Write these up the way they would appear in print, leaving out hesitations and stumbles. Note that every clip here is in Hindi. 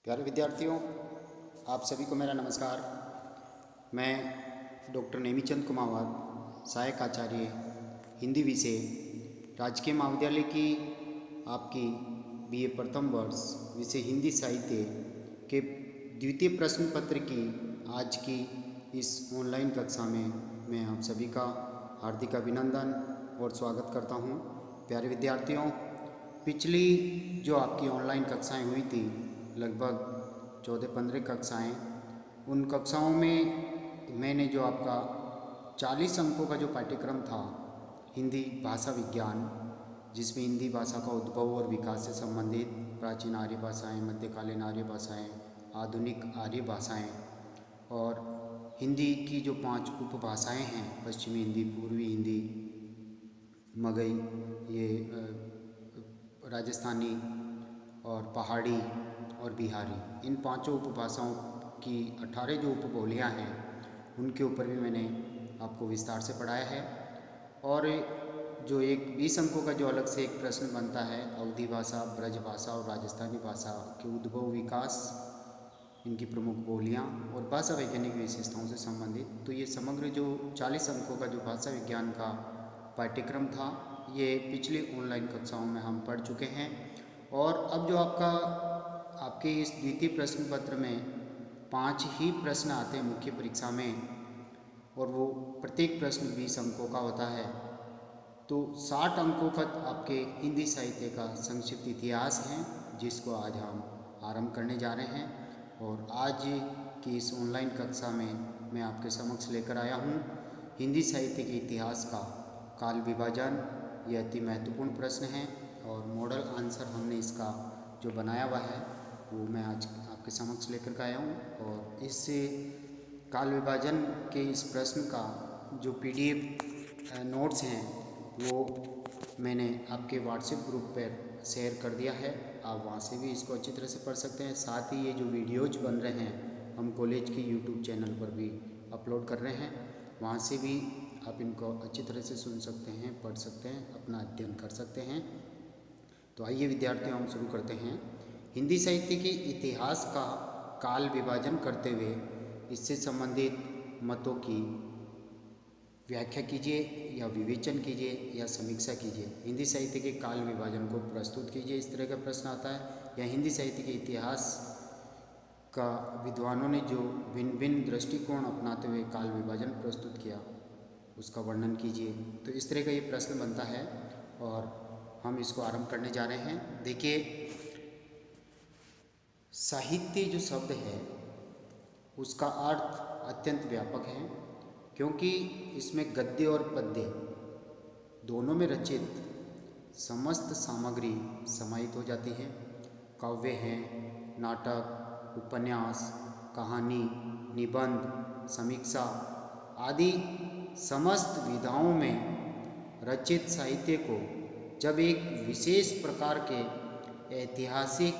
प्यारे विद्यार्थियों, आप सभी को मेरा नमस्कार। मैं डॉक्टर नेमीचंद कुमावत, सहायक आचार्य हिंदी विषय, राजकीय महाविद्यालय की आपकी बीए प्रथम वर्ष विषय हिंदी साहित्य के द्वितीय प्रश्न पत्र की आज की इस ऑनलाइन कक्षा में मैं आप सभी का हार्दिक अभिनंदन और स्वागत करता हूं। प्यारे विद्यार्थियों, पिछली जो आपकी ऑनलाइन कक्षाएं हुई थी, लगभग 14-15 कक्षाएं, उन कक्षाओं में मैंने जो आपका 40 अंकों का जो पाठ्यक्रम था हिंदी भाषा विज्ञान, जिसमें हिंदी भाषा का उद्भव और विकास से संबंधित प्राचीन आर्य भाषाएं, मध्यकालीन आर्य भाषाएं, आधुनिक आर्य भाषाएं और हिंदी की जो 5 उपभाषाएं हैं, पश्चिमी हिंदी, पूर्वी हिंदी, मगही, ये राजस्थानी और पहाड़ी और बिहारी, इन 5 उपभाषाओं की 18 जो उपबोलियाँ हैं उनके ऊपर भी मैंने आपको विस्तार से पढ़ाया है। और जो एक 20 अंकों का जो अलग से एक प्रश्न बनता है, अवधी भाषा, ब्रज भाषा और राजस्थानी भाषा के उद्भव, विकास, इनकी प्रमुख बोलियाँ और भाषा वैज्ञानिक विशेषताओं से संबंधित, तो ये समग्र जो 40 अंकों का जो भाषा विज्ञान का पाठ्यक्रम था, ये पिछली ऑनलाइन कक्षाओं में हम पढ़ चुके हैं। और अब जो आपके इस द्वितीय प्रश्न पत्र में 5 ही प्रश्न आते हैं मुख्य परीक्षा में, और वो प्रत्येक प्रश्न 20 अंकों का होता है। तो 60 अंकों का आपके हिंदी साहित्य का संक्षिप्त इतिहास है, जिसको आज हम आरंभ करने जा रहे हैं। और आज की इस ऑनलाइन कक्षा में मैं आपके समक्ष लेकर आया हूँ हिंदी साहित्य के इतिहास का काल विभाजन। यह अति महत्वपूर्ण प्रश्न है और मॉडल आंसर हमने इसका जो बनाया हुआ है वो मैं आज आपके समक्ष लेकर के आया हूँ। और इस काल विभाजन के इस प्रश्न का जो PDF नोट्स हैं वो मैंने आपके व्हाट्सएप ग्रुप पर शेयर कर दिया है, आप वहाँ से भी इसको अच्छी तरह से पढ़ सकते हैं। साथ ही ये जो वीडियोज बन रहे हैं हम कॉलेज के YouTube चैनल पर भी अपलोड कर रहे हैं, वहाँ से भी आप इनको अच्छी तरह से सुन सकते हैं, पढ़ सकते हैं, अपना अध्ययन कर सकते हैं। तो आइए विद्यार्थियों, हम शुरू करते हैं। हिंदी साहित्य के इतिहास का काल विभाजन करते हुए इससे संबंधित मतों की व्याख्या कीजिए या विवेचन कीजिए या समीक्षा कीजिए। हिंदी साहित्य के काल विभाजन को प्रस्तुत कीजिए, इस तरह का प्रश्न आता है। या हिंदी साहित्य के इतिहास का विद्वानों ने जो भिन्न भिन्न दृष्टिकोण अपनाते हुए काल विभाजन प्रस्तुत किया, उसका वर्णन कीजिए। तो इस तरह का ये प्रश्न बनता है और हम इसको आरंभ करने जा रहे हैं। देखिए, साहित्य जो शब्द है उसका अर्थ अत्यंत व्यापक है, क्योंकि इसमें गद्य और पद्य दोनों में रचित समस्त सामग्री समाहित हो जाती है। काव्य हैं, नाटक, उपन्यास, कहानी, निबंध, समीक्षा आदि समस्त विधाओं में रचित साहित्य को जब एक विशेष प्रकार के ऐतिहासिक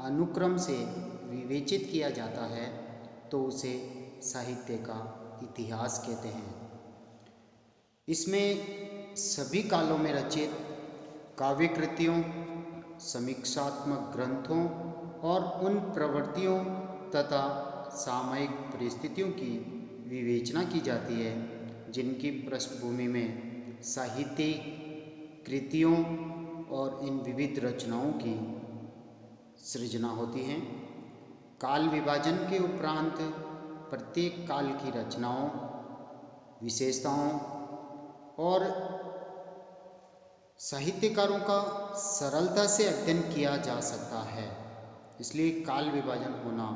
अनुक्रम से विवेचित किया जाता है तो उसे साहित्य का इतिहास कहते हैं। इसमें सभी कालों में रचित काव्य कृतियों, समीक्षात्मक ग्रंथों और उन प्रवृत्तियों तथा सामयिक परिस्थितियों की विवेचना की जाती है जिनकी पृष्ठभूमि में साहित्यिक कृतियों और इन विविध रचनाओं की सृजना होती है। काल विभाजन के उपरांत प्रत्येक काल की रचनाओं, विशेषताओं और साहित्यकारों का सरलता से अध्ययन किया जा सकता है, इसलिए काल विभाजन होना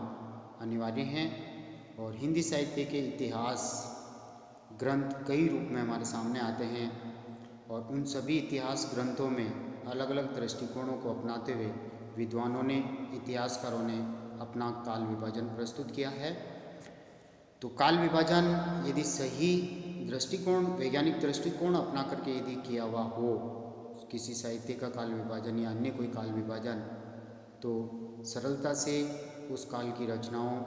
अनिवार्य है। और हिंदी साहित्य के इतिहास ग्रंथ कई रूप में हमारे सामने आते हैं और उन सभी इतिहास ग्रंथों में अलग अलग दृष्टिकोणों को अपनाते हुए विद्वानों ने, इतिहासकारों ने अपना काल विभाजन प्रस्तुत किया है। तो काल विभाजन यदि सही दृष्टिकोण, वैज्ञानिक दृष्टिकोण अपना करके यदि किया हुआ हो, किसी साहित्य का काल विभाजन या अन्य कोई काल विभाजन, तो सरलता से उस काल की रचनाओं,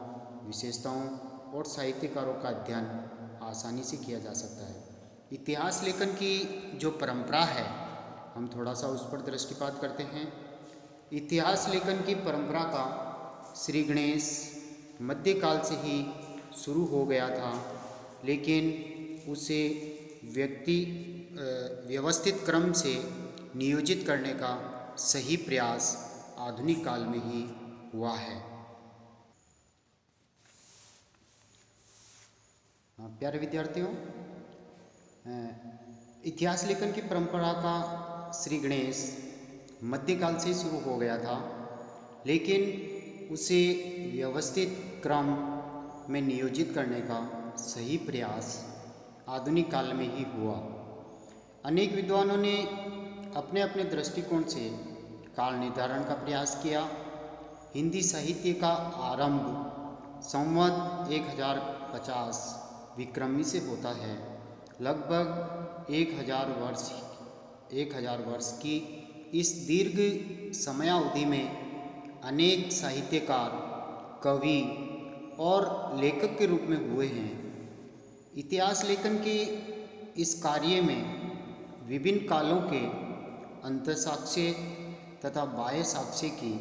विशेषताओं और साहित्यकारों का अध्ययन आसानी से किया जा सकता है। इतिहास लेखन की जो परंपरा है, हम थोड़ा सा उस पर दृष्टिपात करते हैं। इतिहास लेखन की परंपरा का श्री गणेश मध्यकाल से ही शुरू हो गया था, लेकिन उसे व्यवस्थित क्रम से नियोजित करने का सही प्रयास आधुनिक काल में ही हुआ है। प्यारे विद्यार्थियों, इतिहास लेखन की परंपरा का श्री गणेश मध्यकाल से शुरू हो गया था, लेकिन उसे व्यवस्थित क्रम में नियोजित करने का सही प्रयास आधुनिक काल में ही हुआ। अनेक विद्वानों ने अपने अपने दृष्टिकोण से काल निर्धारण का प्रयास किया। हिंदी साहित्य का आरंभ संवत 1050 विक्रमी से होता है। लगभग 1000 वर्ष की इस दीर्घ समयावधि में अनेक साहित्यकार, कवि और लेखक के रूप में हुए हैं। इतिहास लेखन के इस कार्य में विभिन्न कालों के अंतःसाक्ष्य तथा बाह्य साक्ष्य की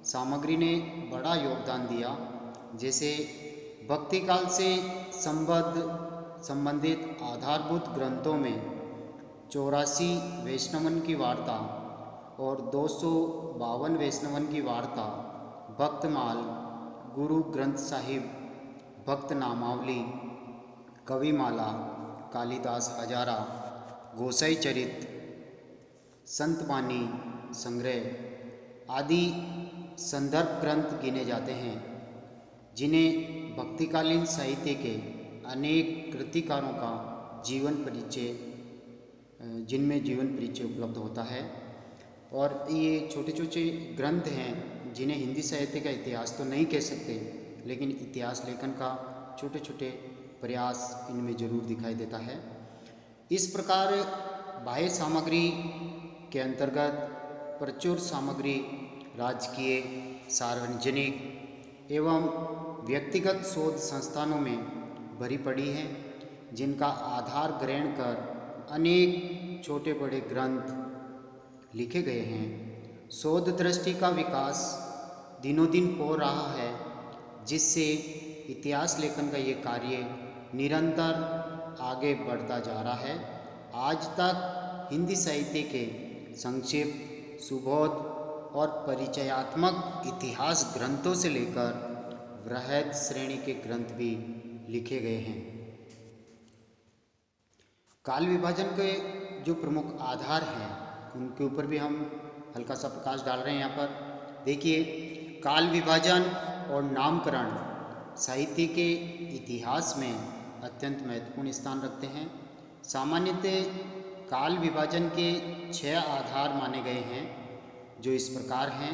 सामग्री ने बड़ा योगदान दिया। जैसे भक्ति काल से संबंधित आधारभूत ग्रंथों में 84 वैष्णवन की वार्ता और 252 वैष्णवन की वार्ता, भक्तमाल, गुरु ग्रंथ साहिब, भक्त नामावली, कविमाला, कालिदास हजारा, गोसाई चरित, संतवाणी संग्रह आदि संदर्भ ग्रंथ गिने जाते हैं, जिन्हें भक्तिकालीन साहित्य के अनेक कृतिकारों का जिनमें जीवन परिचय उपलब्ध होता है। और ये छोटे छोटे ग्रंथ हैं जिन्हें हिंदी साहित्य का इतिहास तो नहीं कह सकते, लेकिन इतिहास लेखन का छोटे छोटे प्रयास इनमें जरूर दिखाई देता है। इस प्रकार बाह्य सामग्री के अंतर्गत प्रचुर सामग्री राजकीय, सार्वजनिक एवं व्यक्तिगत शोध संस्थानों में भरी पड़ी है, जिनका आधार ग्रहण कर अनेक छोटे बड़े ग्रंथ लिखे गए हैं। शोध दृष्टि का विकास दिनों दिन हो रहा है, जिससे इतिहास लेखन का ये कार्य निरंतर आगे बढ़ता जा रहा है। आज तक हिंदी साहित्य के संक्षिप्त, सुबोध और परिचयात्मक इतिहास ग्रंथों से लेकर बृहद श्रेणी के ग्रंथ भी लिखे गए हैं। काल विभाजन के जो प्रमुख आधार हैं उनके ऊपर भी हम हल्का सा प्रकाश डाल रहे हैं। यहाँ पर देखिए, काल विभाजन और नामकरण साहित्य के इतिहास में अत्यंत महत्वपूर्ण स्थान रखते हैं। सामान्यतः काल विभाजन के 6 आधार माने गए हैं, जो इस प्रकार हैं।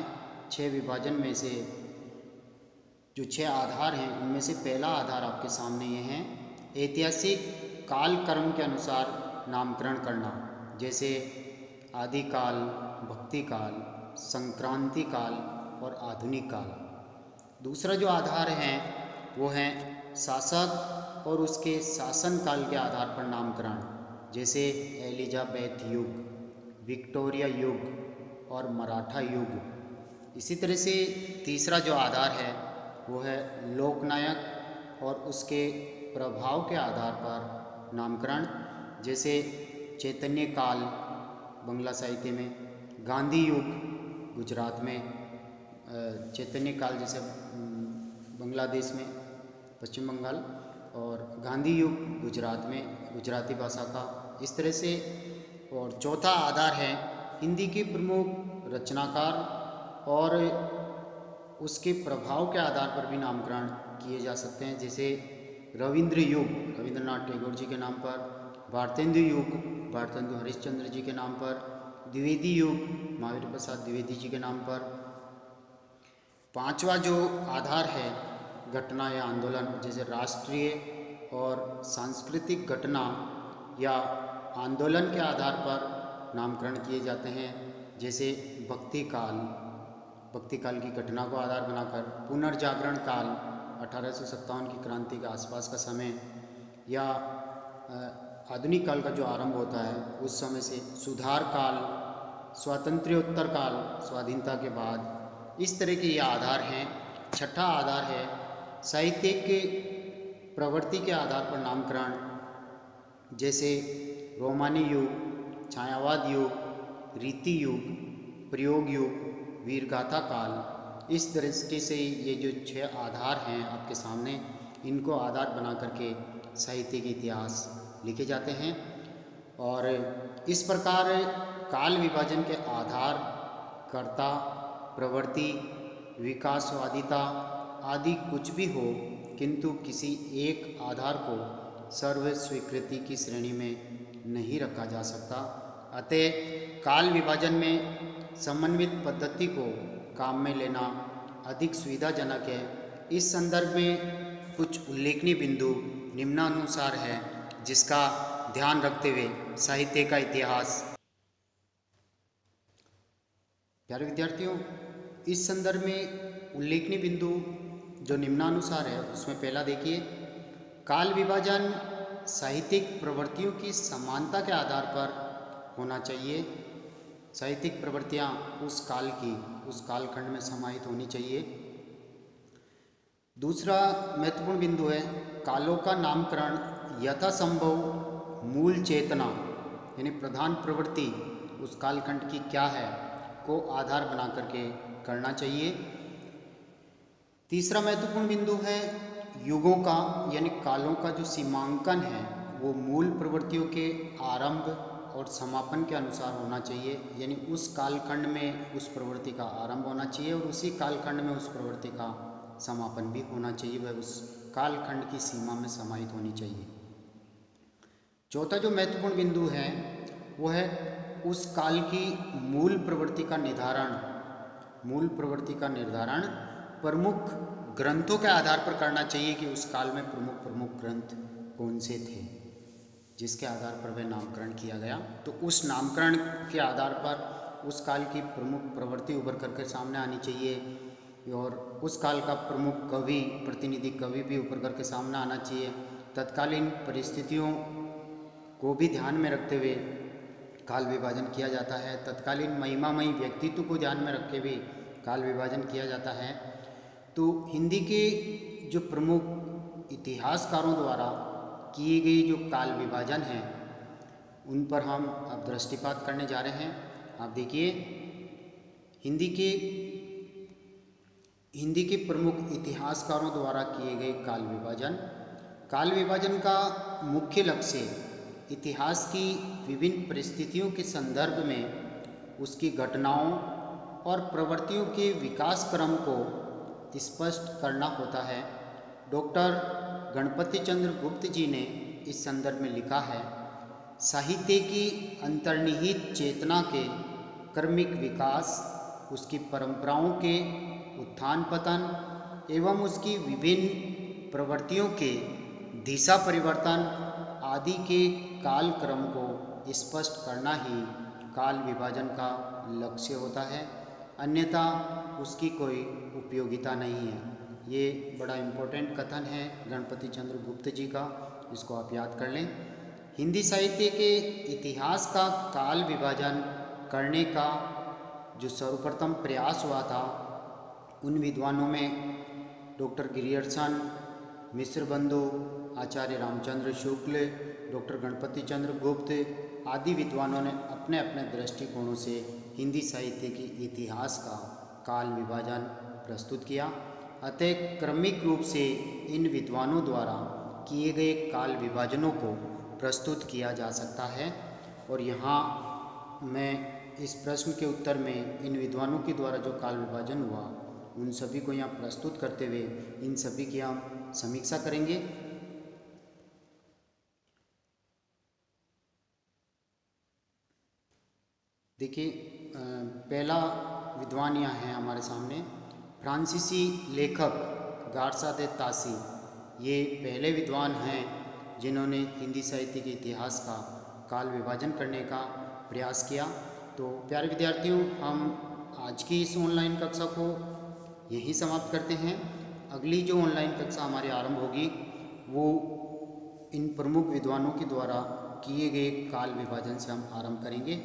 6 विभाजन में से जो 6 आधार हैं उनमें से पहला आधार आपके सामने ये हैं। ऐतिहासिक काल क्रम के अनुसार नामकरण करना, जैसे आदिकाल, भक्ति काल, संक्रांति काल और आधुनिक काल। दूसरा जो आधार है वो है शासक और उसके शासन काल के आधार पर नामकरण, जैसे एलिजाबेथ युग, विक्टोरिया युग और मराठा युग। इसी तरह से तीसरा जो आधार है वो है लोकनायक और उसके प्रभाव के आधार पर नामकरण, जैसे चैतन्य काल बंगला साहित्य में, गांधी युग गुजरात में, चैतन्य काल जैसे बांग्लादेश में, पश्चिम बंगाल, और गांधी युग गुजरात में, गुजराती भाषा का, इस तरह से। और चौथा आधार है हिंदी के प्रमुख रचनाकार और उसके प्रभाव के आधार पर भी नामकरण किए जा सकते हैं, जैसे रविंद्र युग रविंद्रनाथ टैगोर जी के नाम पर, भारतेंदु युग भारतेंदु हरिश्चंद्र जी के नाम पर, द्विवेदी युग महावीर प्रसाद द्विवेदी जी के नाम पर। पांचवा जो आधार है घटना या आंदोलन, जैसे राष्ट्रीय और सांस्कृतिक घटना या आंदोलन के आधार पर नामकरण किए जाते हैं, जैसे भक्ति काल की घटना को आधार बनाकर, पुनर्जागरण काल 1857 की क्रांति के आसपास का समय, या आधुनिक काल का जो आरंभ होता है उस समय से, सुधार काल, स्वातंत्र्योत्तर काल स्वाधीनता के बाद। इस तरह के ये आधार हैं छठा आधार है साहित्यिक प्रवृत्ति के आधार पर नामकरण, जैसे रोमानी युग, छायावाद युग, रीति युग, प्रयोग युग, वीरगाथा काल। इस दृष्टि से ये जो 6 आधार हैं आपके सामने, इनको आधार बना करके साहित्य के इतिहास लिखे जाते हैं। और इस प्रकार काल विभाजन के आधार, कर्ता, प्रवृत्ति, विकासवादिता आदि कुछ भी हो, किंतु किसी एक आधार को सर्व स्वीकृति की श्रेणी में नहीं रखा जा सकता। अतः काल विभाजन में समन्वित पद्धति को काम में लेना अधिक सुविधाजनक है। इस संदर्भ में कुछ उल्लेखनीय बिंदु निम्नानुसार है, जिसका ध्यान रखते हुए साहित्य का इतिहास। प्यारे विद्यार्थियों, इस संदर्भ में उल्लेखनीय बिंदु जो निम्नानुसार है, उसमें पहला देखिए, काल विभाजन साहित्यिक प्रवृत्तियों की समानता के आधार पर होना चाहिए। साहित्यिक प्रवृत्तियाँ उस काल की, उस कालखंड में समाहित होनी चाहिए। दूसरा महत्वपूर्ण बिंदु है, कालों का नामकरण यथासंभव मूल चेतना यानी प्रधान प्रवृत्ति उस कालखंड की क्या है को आधार बना करके करना चाहिए। तीसरा महत्वपूर्ण बिंदु है युगों का यानी कालों का जो सीमांकन है वो मूल प्रवृत्तियों के आरंभ और समापन के अनुसार होना चाहिए, यानी उस कालखंड में उस प्रवृत्ति का आरंभ होना चाहिए और उसी कालखंड में उस प्रवृत्ति का समापन भी होना चाहिए, वह उस कालखंड की सीमा में समाहित होनी चाहिए। चौथा जो महत्वपूर्ण बिंदु है वो है उस काल की मूल प्रवृत्ति का निर्धारण। मूल प्रवृत्ति का निर्धारण प्रमुख ग्रंथों के आधार पर करना चाहिए कि उस काल में प्रमुख ग्रंथ कौन से थे जिसके आधार पर वह नामकरण किया गया। तो उस नामकरण के आधार पर उस काल की प्रमुख प्रवृत्ति उभर करके सामने आनी चाहिए और उस काल का प्रमुख कवि, प्रतिनिधि कवि भी उभर करके सामने आना चाहिए। तत्कालीन परिस्थितियों को भी ध्यान में रखते हुए काल विभाजन किया जाता है। तत्कालीन महिमामयी व्यक्तित्व को ध्यान में रख के भी काल विभाजन किया जाता है। तो हिंदी के जो प्रमुख इतिहासकारों द्वारा किए गए जो काल विभाजन हैं उन पर हम अब दृष्टिपात करने जा रहे हैं। आप देखिए, हिंदी के प्रमुख इतिहासकारों द्वारा किए गए काल विभाजन का मुख्य लक्ष्य इतिहास की विभिन्न परिस्थितियों के संदर्भ में उसकी घटनाओं और प्रवृत्तियों के विकास क्रम को स्पष्ट करना होता है। डॉक्टर गणपति चंद्र गुप्त जी ने इस संदर्भ में लिखा है, साहित्य की अंतर्निहित चेतना के क्रमिक विकास, उसकी परंपराओं के उत्थान पतन एवं उसकी विभिन्न प्रवृत्तियों के दिशा परिवर्तन आदि के काल क्रम को स्पष्ट करना ही काल विभाजन का लक्ष्य होता है, अन्यथा उसकी कोई उपयोगिता नहीं है। ये बड़ा इम्पोर्टेंट कथन है गणपति चंद्र गुप्त जी का, इसको आप याद कर लें। हिंदी साहित्य के इतिहास का काल विभाजन करने का जो सर्वप्रथम प्रयास हुआ था, उन विद्वानों में डॉक्टर गिरियर्सन, मिश्र बंधु, आचार्य रामचंद्र शुक्ल, डॉक्टर गणपति चंद्र गुप्त आदि विद्वानों ने अपने अपने दृष्टिकोणों से हिंदी साहित्य के इतिहास का काल विभाजन प्रस्तुत किया। अतः क्रमिक रूप से इन विद्वानों द्वारा किए गए काल विभाजनों को प्रस्तुत किया जा सकता है। और यहाँ मैं इस प्रश्न के उत्तर में इन विद्वानों के द्वारा जो काल विभाजन हुआ उन सभी को यहाँ प्रस्तुत करते हुए इन सभी की हम समीक्षा करेंगे। देखिए, पहला विद्वान यहाँ है हमारे सामने, फ्रांसीसी लेखक गार्सा दे तासी। ये पहले विद्वान हैं जिन्होंने हिंदी साहित्य के इतिहास का काल विभाजन करने का प्रयास किया। तो प्यारे विद्यार्थियों, हम आज की इस ऑनलाइन कक्षा को यहीं समाप्त करते हैं। अगली जो ऑनलाइन कक्षा हमारी आरंभ होगी वो इन प्रमुख विद्वानों के द्वारा किए गए काल विभाजन से हम आरंभ करेंगे।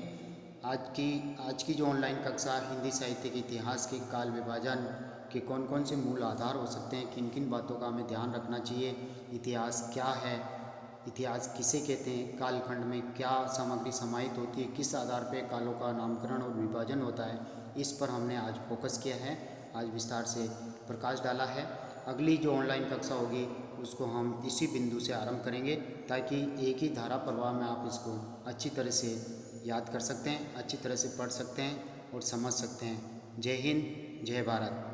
आज की जो ऑनलाइन कक्षा हिंदी साहित्य के इतिहास के काल विभाजन के कौन कौन से मूल आधार हो सकते हैं, किन किन बातों का हमें ध्यान रखना चाहिए, इतिहास क्या है, इतिहास किसे कहते हैं, कालखंड में क्या सामग्री समाहित होती है, किस आधार पर कालों का नामकरण और विभाजन होता है, इस पर हमने आज फोकस किया है, आज विस्तार से प्रकाश डाला है। अगली जो ऑनलाइन कक्षा होगी उसको हम इसी बिंदु से आरंभ करेंगे ताकि एक ही धारा प्रवाह में आप इसको अच्छी तरह से याद कर सकते हैं, अच्छी तरह से पढ़ सकते हैं और समझ सकते हैं। जय हिंद, जय भारत।